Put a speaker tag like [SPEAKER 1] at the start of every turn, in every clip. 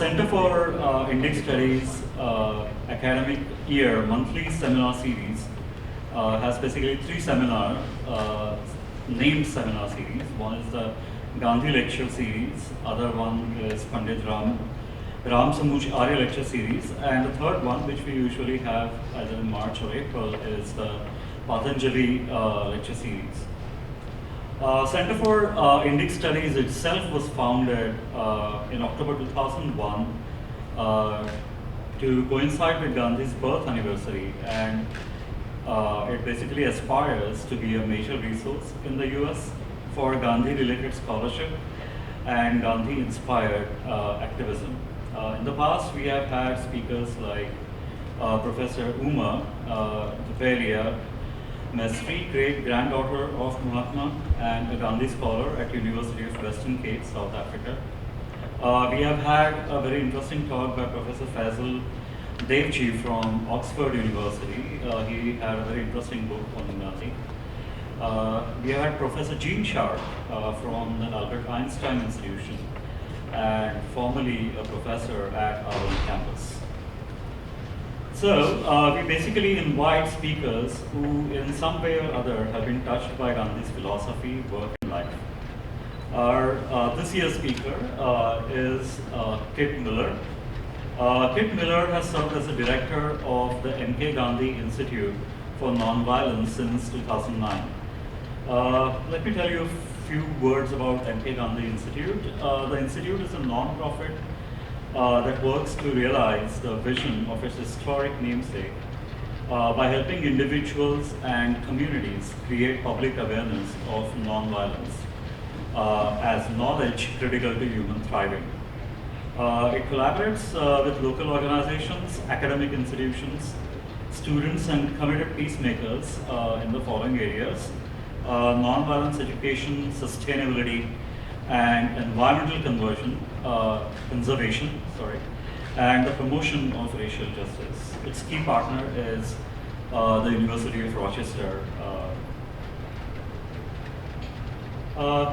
[SPEAKER 1] Center for Indic Studies academic year monthly seminar series has basically three named seminar series. One is the Gandhi lecture series, other one is Pandit Ram Samuj Arya lecture series, and the third one, which we usually have either in March or April, is the Patanjali lecture series. Center for Indic Studies itself was founded in October 2001 to coincide with Gandhi's birth anniversary, and it basically aspires to be a major resource in the US for Gandhi-related scholarship and Gandhi-inspired activism. In the past, we have had speakers like Professor Uma Dupelia, Mesri, great-granddaughter of Mahatma and a Gandhi scholar at University of Western Cape, South Africa. We have had a very interesting talk by Professor Faisal Devji from Oxford University. He had a very interesting book on Gandhi. We had Professor Jean Sharp from the Albert Einstein Institution and formerly a professor at our own campus. So we basically invite speakers who in some way or other have been touched by Gandhi's philosophy, work, and life. Our this year's speaker is Kit Miller. Kit Miller has served as the director of the M.K. Gandhi Institute for NonViolence since 2009. Let me tell you a few words about M.K. Gandhi Institute. The Institute is a non-profit that works to realize the vision of its historic namesake by helping individuals and communities create public awareness of non-violence as knowledge critical to human thriving. It collaborates with local organizations, academic institutions, students, and committed peacemakers in the following areas: non-violence education, sustainability, and environmental conservation, and the promotion of racial justice. Its key partner is the University of Rochester.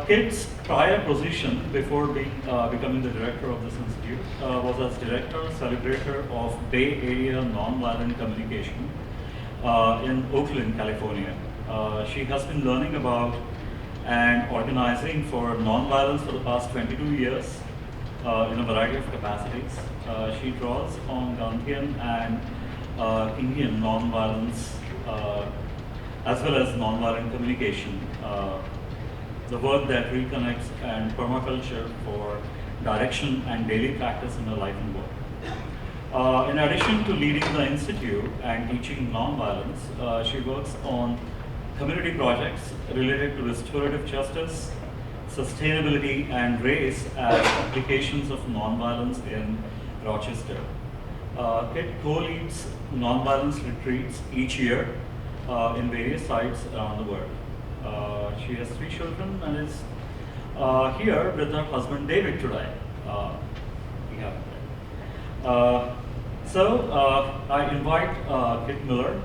[SPEAKER 1] Kit's prior position before becoming the director of this institute was as director, celebrator of Bay Area Nonviolent Communication in Oakland, California. She has been learning about and organizing for nonviolence for the past 22 years in a variety of capacities. She draws on Gandhian and Indian nonviolence as well as nonviolent communication, the work that reconnects and permaculture for direction and daily practice in her life and work. In addition to leading the institute and teaching nonviolence, she works on community projects related to restorative justice, sustainability, and race as applications of nonviolence in Rochester. Kit co-leads nonviolence retreats each year in various sites around the world. She has 3 children and is here with her husband David today. We have I invite Kit Miller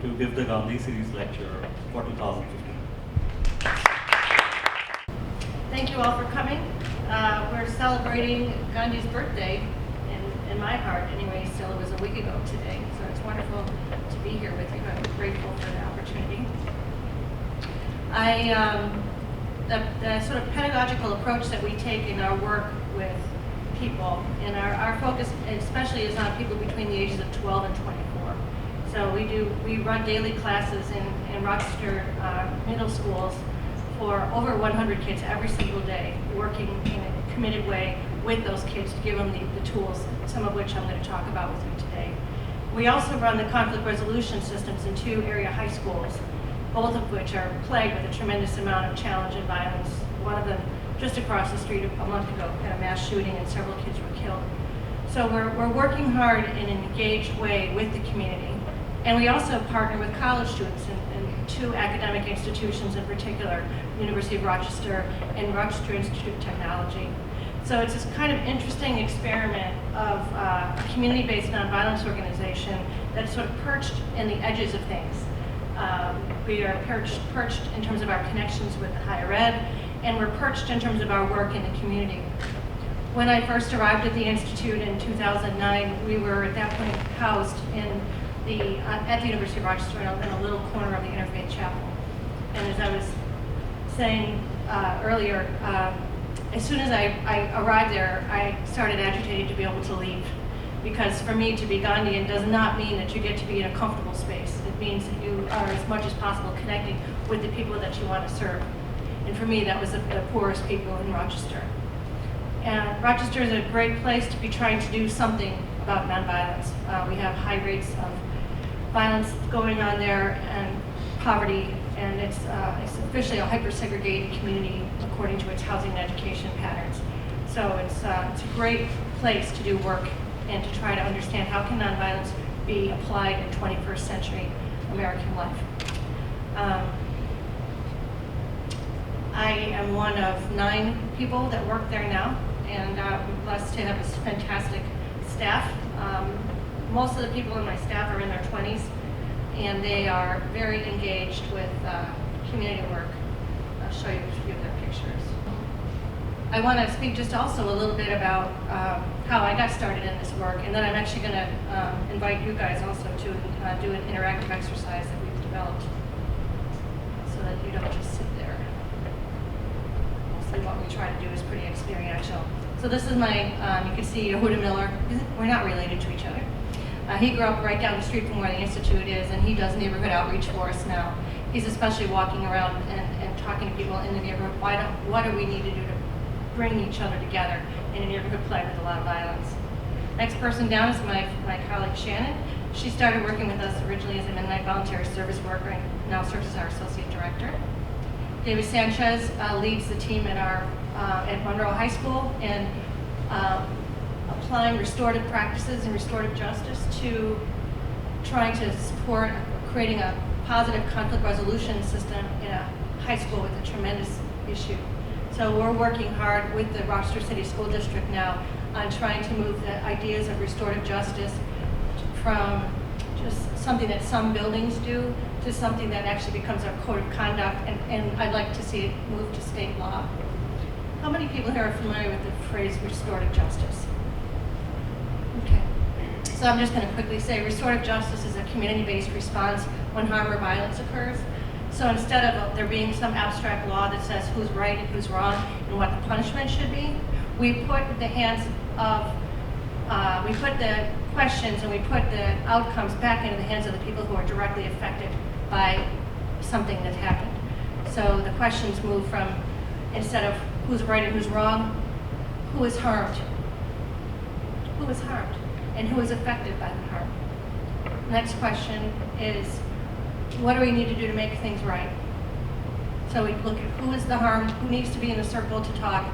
[SPEAKER 1] to give the Gandhi series lecture for 2015.
[SPEAKER 2] Thank you all for coming. We're celebrating Gandhi's birthday, in my heart anyway, still it was a week ago today, so it's wonderful to be here with you. I'm grateful for the opportunity. The sort of pedagogical approach that we take in our work with people, and our focus especially is on people between the ages of 12 and 24. So we run daily classes in Rochester middle schools for over 100 kids every single day, working in a committed way with those kids to give them the tools, some of which I'm going to talk about with you today. We also run the conflict resolution systems in 2 area high schools, both of which are plagued with a tremendous amount of challenge and violence. One of them just across the street a month ago had a mass shooting and several kids were killed. So we're working hard in an engaged way with the community. And we also partner with college students in 2 academic institutions in particular, University of Rochester and Rochester Institute of Technology. So it's this kind of interesting experiment of a community-based nonviolence organization that's sort of perched in the edges of things. We are perched in terms of our connections with higher ed, and we're perched in terms of our work in the community. When I first arrived at the Institute in 2009, we were at that point housed in at the University of Rochester in a little corner of the Interfaith Chapel. And as I was saying earlier, as soon as I arrived there, I started agitating to be able to leave. Because for me, to be Gandhian does not mean that you get to be in a comfortable space. It means that you are as much as possible connecting with the people that you want to serve. And for me, that was the poorest people in Rochester. And Rochester is a great place to be trying to do something about nonviolence. We have high rates of violence going on there and poverty, and it's officially a hyper-segregated community according to its housing and education patterns. So it's a great place to do work and to try to understand how can nonviolence be applied in 21st century American life. I am one of 9 people that work there now, and I'm blessed to have a fantastic staff. Most of the people in my staff are in their 20s, and they are very engaged with community work. I'll show you a few of their pictures. I want to speak just also a little bit about how I got started in this work, and then I'm actually going to invite you guys also to do an interactive exercise that we've developed so that you don't just sit there. Mostly what we try to do is pretty experiential. So this is my, you can see Yehuda Miller. We're not related to each other. He grew up right down the street from where the Institute is, and he does neighborhood outreach for us now. He's especially walking around and talking to people in the neighborhood. What do we need to do to bring each other together in a neighborhood plagued with a lot of violence? Next person down is my colleague Shannon. She started working with us originally as a Mennonite volunteer service worker and now serves as our associate director. David Sanchez leads the team at Monroe High School in applying restorative practices and restorative justice to trying to support creating a positive conflict resolution system in a high school with a tremendous issue. So we're working hard with the Rochester City School District now on trying to move the ideas of restorative justice from just something that some buildings do to something that actually becomes a code of conduct, and I'd like to see it move to state law. How many people here are familiar with the phrase restorative justice? Okay. So I'm just going to quickly say restorative justice is a community-based response when harm or violence occurs. So instead of there being some abstract law that says who's right and who's wrong and what the punishment should be, we put the questions and we put the outcomes back into the hands of the people who are directly affected by something that happened. So the questions move from, instead of who's right and who's wrong, who is harmed? Who is harmed? And who is affected by the harm? Next question is, what do we need to do to make things right? So we look at who is the harmed, who needs to be in the circle to talk,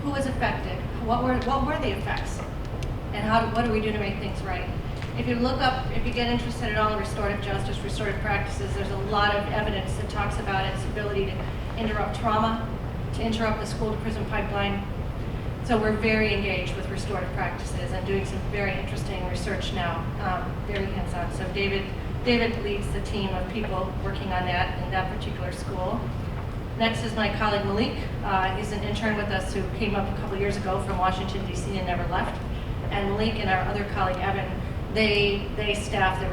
[SPEAKER 2] who is affected, what were the effects, and what do we do to make things right? If you look up, if you get interested at all in restorative justice, restorative practices, there's a lot of evidence that talks about its ability to interrupt trauma, to interrupt the school to prison pipeline. So we're very engaged with restorative practices and doing some very interesting research now, very hands-on. So David leads the team of people working on that in that particular school. Next is my colleague Malik. He's an intern with us who came up a couple years ago from Washington, D.C. and never left. And Malik and our other colleague Evan, they staff the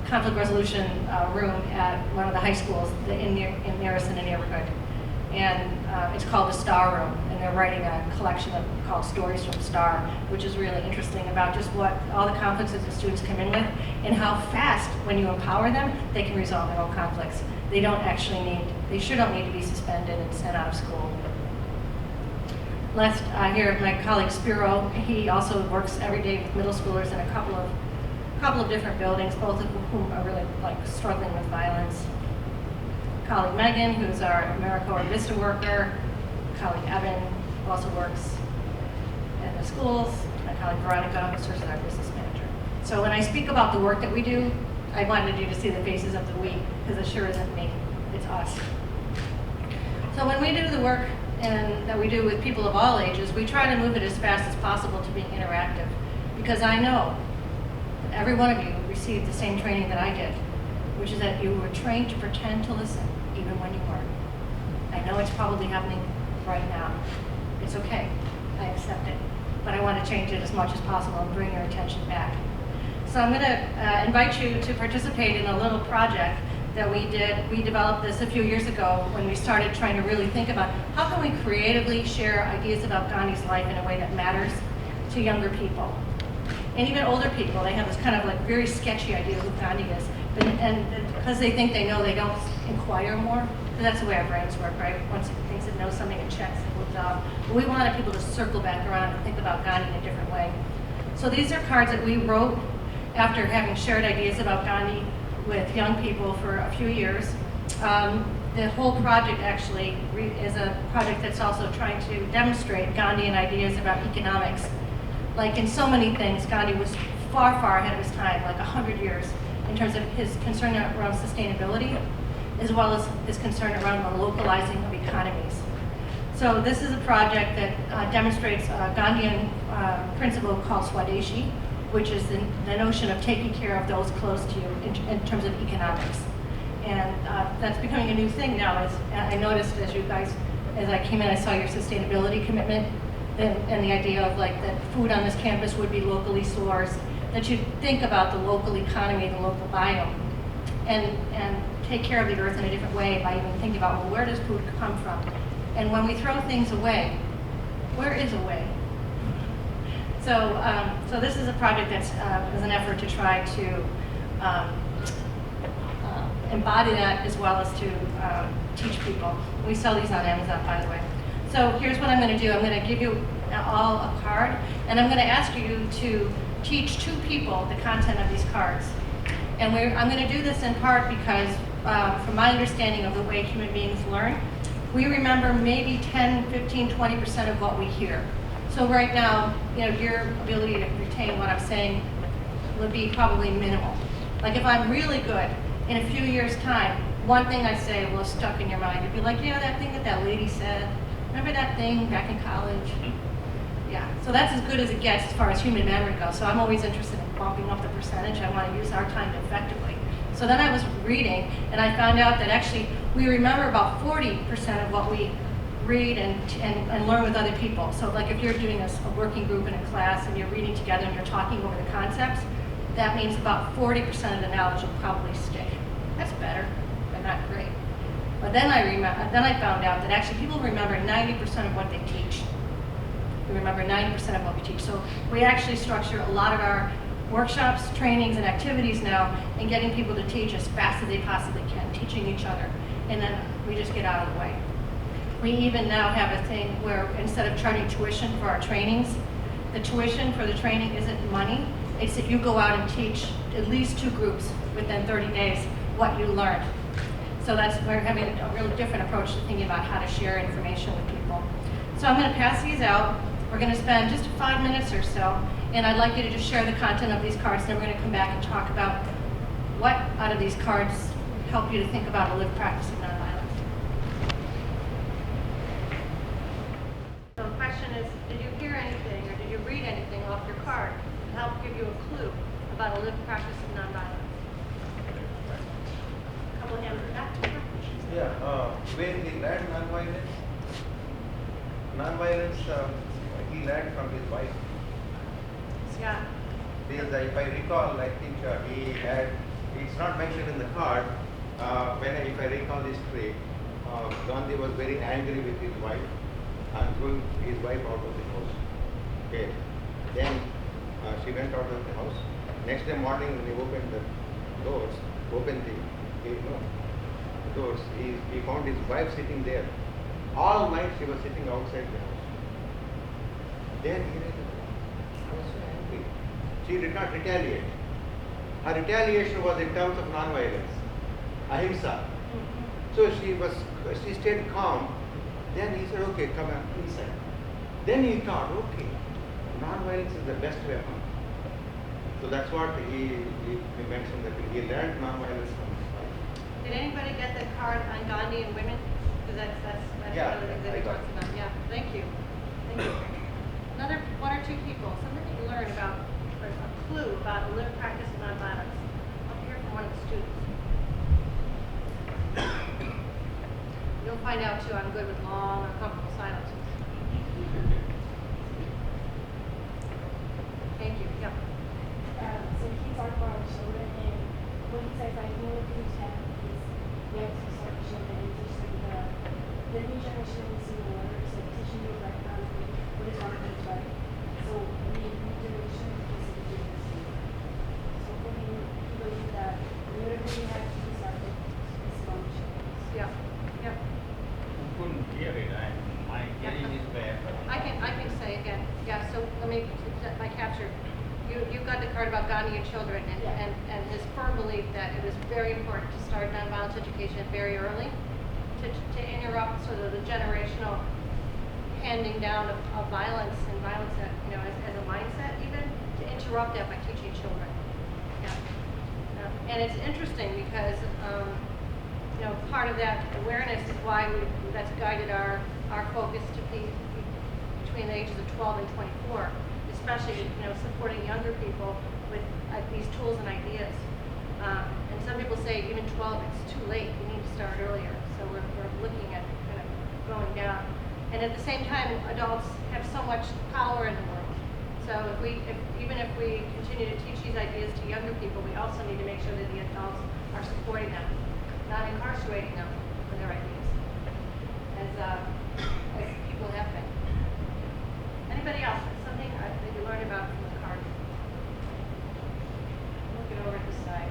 [SPEAKER 2] conflict resolution room at one of the high schools in Marist in the neighborhood. And it's called the Star Room, and they're writing a collection called Stories from Star, which is really interesting about just what all the conflicts that the students come in with and how fast, when you empower them, they can resolve their own conflicts. They sure don't need to be suspended and sent out of school. Last, here, my colleague Spiro, he also works every day with middle schoolers in a couple of different buildings, both of whom are really struggling with violence. Colleague Megan, who's our AmeriCorps Vista worker. Colleague Evan, who also works in the schools. My colleague Veronica, who serves as our business manager. So when I speak about the work that we do, I wanted you to see the faces of the we, because it sure isn't me, it's us. So when we do the work that we do with people of all ages, we try to move it as fast as possible to being interactive, because I know that every one of you received the same training that I did, which is that you were trained to pretend to listen, even when you weren't. I know it's probably happening right now. It's okay. I accept it. But I want to change it as much as possible and bring your attention back. So I'm going to invite you to participate in a little project that we did. We developed this a few years ago when we started trying to really think about how can we creatively share ideas about Gandhi's life in a way that matters to younger people. And even older people, they have this kind of like very sketchy idea of who Gandhi is. And because they think they know, they don't inquire more. That's the way our brains work, right? Once it thinks it knows something, it checks, it moves off. But we wanted people to circle back around and think about Gandhi in a different way. So these are cards that we wrote after having shared ideas about Gandhi with young people for a few years. The whole project actually is a project that's also trying to demonstrate Gandhian ideas about economics. Like in so many things, Gandhi was far, far ahead of his time, like 100 years, in terms of his concern around sustainability, as well as his concern around the localizing of economies. So this is a project that demonstrates a Gandhian principle called Swadeshi, which is the notion of taking care of those close to you in terms of economics. And that's becoming a new thing now. As I noticed as I came in, I saw your sustainability commitment and the idea of like that food on this campus would be locally sourced, that you think about the local economy, the local biome, and take care of the earth in a different way by even thinking about, well, where does food come from? And when we throw things away, where is away? So this is a project that's is an effort to try to embody that as well as to teach people. We sell these on Amazon, by the way. So here's what I'm going to do. I'm going to give you all a card, and I'm going to ask you to teach 2 people the content of these cards. And I'm going to do this in part because, from my understanding of the way human beings learn, we remember maybe 10, 15, 20% of what we hear. So right now, your ability to retain what I'm saying would be probably minimal. Like if I'm really good, in a few years' time, one thing I say will have stuck in your mind. You'd be like, yeah, that thing that lady said. Remember that thing back in college? Yeah, so that's as good as it gets as far as human memory goes. So I'm always interested in bumping up the percentage. I want to use our time effectively. So then I was reading, and I found out that actually we remember about 40% of what we read and learn with other people. So like if you're doing a working group in a class and you're reading together and you're talking over the concepts, that means about 40% of the knowledge will probably stick. That's better, but not great. But then I found out that actually people remember 90% of what they teach. We remember 90% of what we teach. So we actually structure a lot of our workshops, trainings, and activities now in getting people to teach as fast as they possibly can, teaching each other. And then we just get out of the way. We even now have a thing where instead of charging tuition for our trainings, the tuition for the training isn't money. It's that you go out and teach at least 2 groups within 30 days what you learned. So we're having a really different approach to thinking about how to share information with people. So I'm going to pass these out. We're going to spend just 5 minutes or so, and I'd like you to just share the content of these cards, and then we're going to come back and talk about what out of these cards help you to think about a lived practice of nonviolence. So the question is, did you hear anything or did you read anything off your card to help give you a clue about a lived practice of nonviolence? A couple of hands in the back.
[SPEAKER 3] Yeah, where he learned nonviolence? Nonviolence, he learned from his wife.
[SPEAKER 2] Yeah.
[SPEAKER 3] Because if I recall, I think he had, it's not mentioned in the card, if I recall this history, Gandhi was very angry with his wife and threw his wife out of the house. Okay. Then she went out of the house. Next day morning when he opened the doors, doors, he found his wife sitting there. All night she was sitting outside the house. Then he realized, I was so angry. She did not retaliate. Her retaliation was in terms of non-violence, ahimsa. So she stayed calm. Then he said, okay, come inside. Then he thought, okay, non-violence is the best weapon. So that's what he mentioned, that he learned non-violence from his wife.
[SPEAKER 2] Did anybody get the card on Gandhi and women? Because that's
[SPEAKER 3] Yeah,
[SPEAKER 2] one of the things that
[SPEAKER 3] I
[SPEAKER 2] he
[SPEAKER 3] got
[SPEAKER 2] talks
[SPEAKER 3] it.
[SPEAKER 2] about. Yeah, thank you. Thank you. Another 1 or 2 people, something that you learn about, or a clue about a lived practice of nonviolence. I'll hear from one of the students. You'll find out too, I'm good with long, uncomfortable silences. Thank you. Yep.
[SPEAKER 4] So he talked about children, and what he says, like, one of the things that is we have to start children and teach them the new generation needs to know order, so teaching you like what is wrong and what is right. So the new generation is basically doing this. So for him, he believes that whatever we have to start with is from children.
[SPEAKER 2] Yep. Yep.
[SPEAKER 5] Couldn't hear it. My hearing is bad.
[SPEAKER 2] I can say again. Yeah. So let me. I captured. You got the card about Gandhi and children, and his firm belief that it was very important to start nonviolence education very early, to interrupt sort of the generational handing down of violence and violence that, as a mindset even, to interrupt that by teaching children. Yeah. And it's interesting because part of that awareness is why that's guided our focus to be between the ages of 12 and 24. Especially, supporting younger people with these tools and ideas. And some people say even 12, it's too late. We need to start earlier. So we're looking at kind of going down. And at the same time, adults have so much power in the world. So even if we continue to teach these ideas to younger people, we also need to make sure that the adults are supporting them, not incarcerating them for their ideas, as people have been. Anybody else? Something that you learned about from the card? Looking over at this side.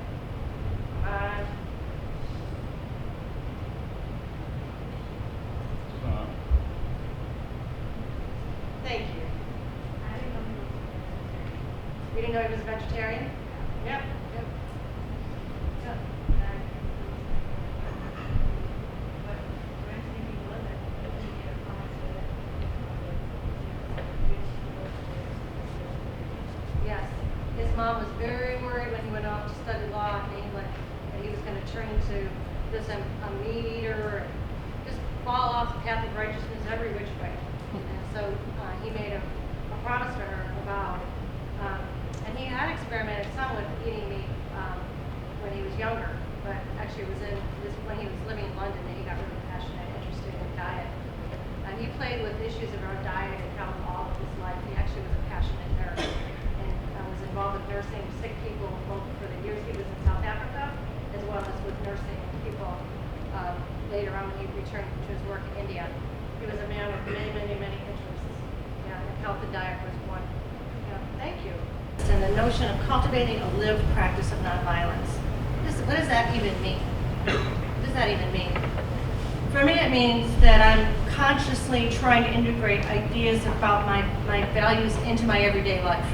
[SPEAKER 2] Thank you.
[SPEAKER 4] I didn't know
[SPEAKER 2] You didn't know he was a vegetarian? Yep. Yep. Yep. Yes. His mom was very worried when he went off to study law in England that he was going to turn into just a meat eater, and just fall off the path of righteousness every which way. And so he made a promise to her, a vow. And he had experimented some with eating meat when he was younger, but actually it was when he was living in London that he got really passionate and interested in diet. And he played with issues around diet and health all of his life. He actually was a passionate nurse and was involved with nursing sick people both for the years he was in South Africa as well as with nursing people later on when he returned to his work in India. He was a man with many, many, many interests. Yeah, and health and diet was one. Yeah, thank you. And the notion of cultivating a lived practice of nonviolence. What does that even mean? What does that even mean? For me, it means that I'm consciously trying to integrate ideas about my values into my everyday life.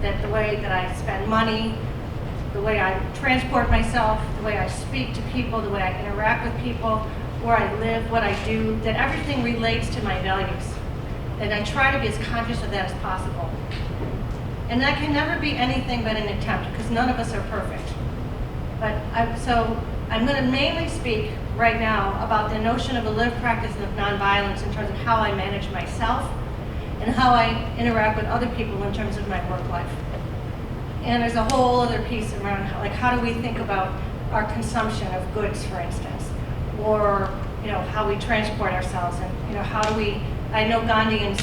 [SPEAKER 2] That the way that I spend money, the way I transport myself, the way I speak to people, the way I interact with people, where I live, what I do, that everything relates to my values. And I try to be as conscious of that as possible. And that can never be anything but an attempt, because none of us are perfect. But so I'm going to mainly speak right now about the notion of a lived practice of nonviolence in terms of how I manage myself and how I interact with other people in terms of my work life. And there's a whole other piece around how do we think about our consumption of goods, for instance, or how we transport ourselves, and how do we? I know Gandhians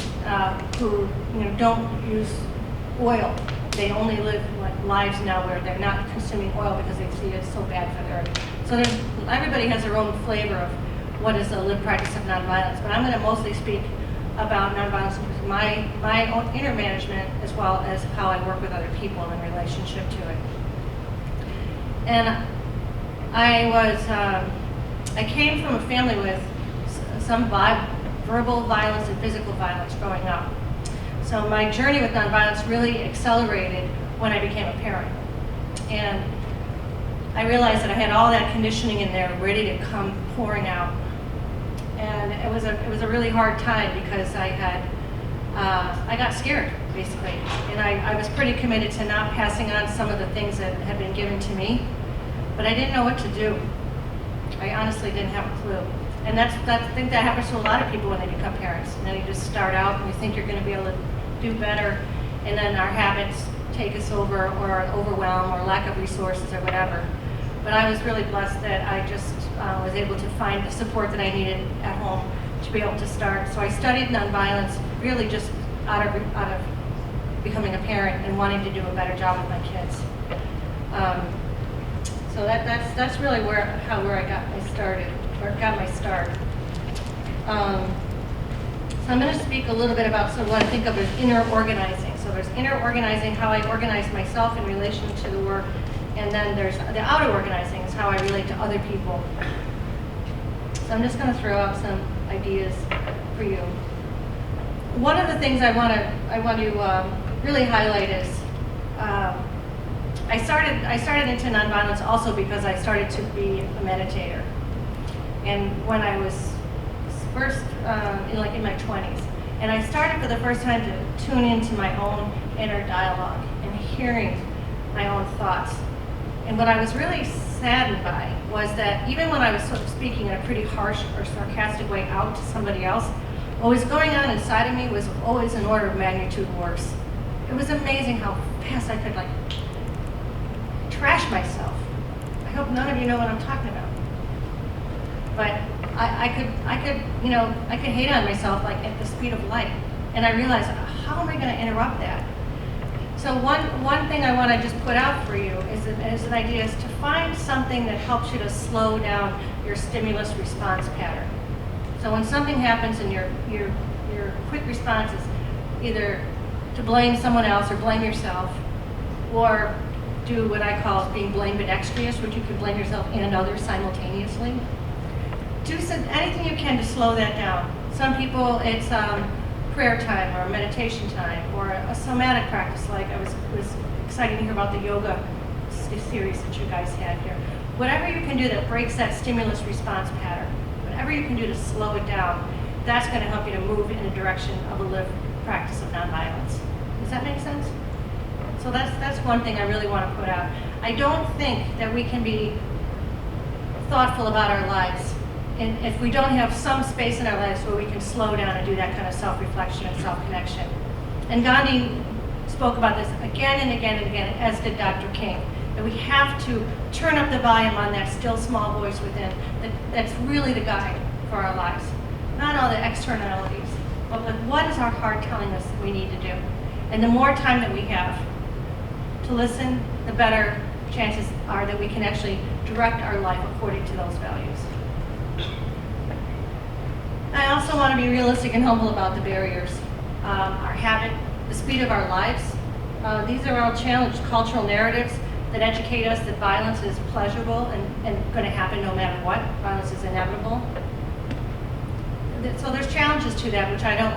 [SPEAKER 2] who don't use oil. They only live lives now where they're not consuming oil because they see it's so bad for the earth. So everybody has their own flavor of what is a lived practice of nonviolence. But I'm going to mostly speak about nonviolence in my own inner management as well as how I work with other people in relationship to it. And I came from a family with some verbal violence and physical violence growing up. So my journey with nonviolence really accelerated when I became a parent. And I realized that I had all that conditioning in there ready to come pouring out. And it was a really hard time because I got scared, basically. And I was pretty committed to not passing on some of the things that had been given to me. But I didn't know what to do. I honestly didn't have a clue. And I think that happens to a lot of people when they become parents. And then you just start out and you think you're going to be able to do better, and then our habits take us over, or overwhelm, or lack of resources, or whatever. But I was really blessed that I just was able to find the support that I needed at home to be able to start. So I studied nonviolence really just out of becoming a parent and wanting to do a better job with my kids. So that's really where I got my start. So I'm going to speak a little bit about what I think of as inner organizing. So there's inner organizing, how I organize myself in relation to the work, and then there's the outer organizing, is how I relate to other people. So I'm just going to throw out some ideas for you. One of the things I want to really highlight is I started into nonviolence also because I started to be a meditator, and when I was first in my 20s, and I started for the first time to tune into my own inner dialogue and hearing my own thoughts. And what I was really saddened by was that even when I was sort of speaking in a pretty harsh or sarcastic way out to somebody else, what was going on inside of me was always an order of magnitude worse. It was amazing how fast I could trash myself. I hope none of you know what I'm talking about. But I could hate on myself at the speed of light. And I realized, how am I going to interrupt that? So one thing I want to just put out for you is an idea is to find something that helps you to slow down your stimulus response pattern. So when something happens and your quick response is either to blame someone else or blame yourself, or do what I call being blame-dexterous, which you can blame yourself and others simultaneously. Do anything you can to slow that down. Some people, it's prayer time or meditation time or a somatic practice. Like it was exciting to hear about the yoga series that you guys had here. Whatever you can do that breaks that stimulus response pattern, whatever you can do to slow it down, that's going to help you to move in the direction of a lived practice of nonviolence. Does that make sense? So that's one thing I really want to put out. I don't think that we can be thoughtful about our lives if we don't have some space in our lives where we can slow down and do that kind of self-reflection and self-connection. And Gandhi spoke about this again and again and again, as did Dr. King, that we have to turn up the volume on that still small voice within that's really the guide for our lives. Not all the externalities, but what is our heart telling us that we need to do? And the more time that we have to listen, the better chances are that we can actually direct our life according to those values. I also want to be realistic and humble about the barriers. Our habit, the speed of our lives. These are all challenged cultural narratives that educate us that violence is pleasurable and going to happen no matter what. Violence is inevitable. So there's challenges to that which I don't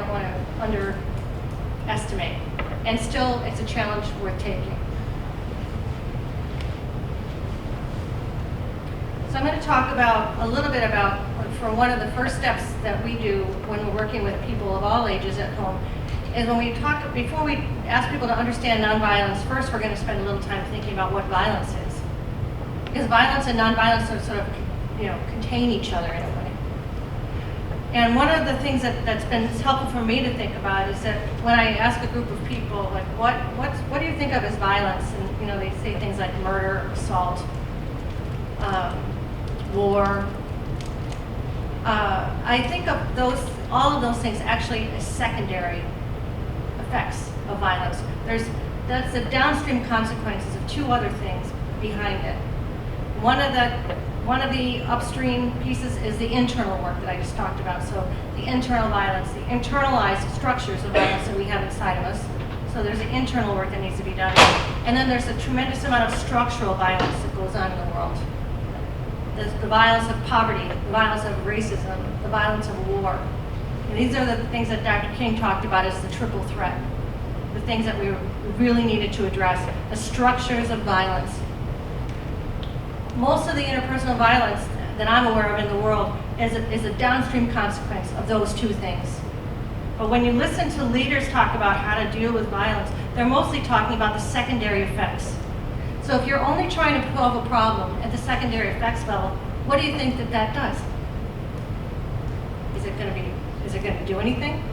[SPEAKER 2] want to underestimate. And still, it's a challenge worth taking. So I'm going to talk a little bit about, for one of the first steps that we do when we're working with people of all ages at home, is before we ask people to understand nonviolence, first we're going to spend a little time thinking about what violence is. Because violence and nonviolence sort of contain each other in a way. And one of the things that's been helpful for me to think about is that when I ask a group of people, what do you think of as violence? And they say things like murder, assault, war. I think of all of those things actually as secondary effects of violence. That's the downstream consequences of two other things behind it. One of the upstream pieces is the internal work that I just talked about. So the internal violence, the internalized structures of violence that we have inside of us. So there's the internal work that needs to be done. And then there's a tremendous amount of structural violence that goes on in the world. There's the violence of poverty, the violence of racism, the violence of war. And these are the things that Dr. King talked about as the triple threat. The things that we really needed to address, the structures of violence. Most of the interpersonal violence that I'm aware of in the world is a downstream consequence of those two things. But when you listen to leaders talk about how to deal with violence, they're mostly talking about the secondary effects. So if you're only trying to solve a problem at the secondary effects level, what do you think that does? Is it going to do anything?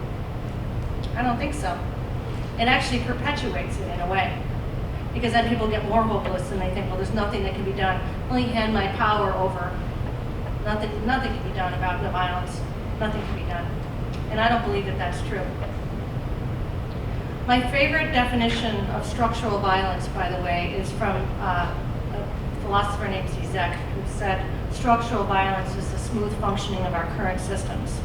[SPEAKER 2] I don't think so. It actually perpetuates it in a way. Because then people get more hopeless and they think, well, there's nothing that can be done. Let me hand my power over. Nothing can be done about the violence. Nothing can be done. And I don't believe that that's true. My favorite definition of structural violence, by the way, is from a philosopher named Zizek, who said structural violence is the smooth functioning of our current systems.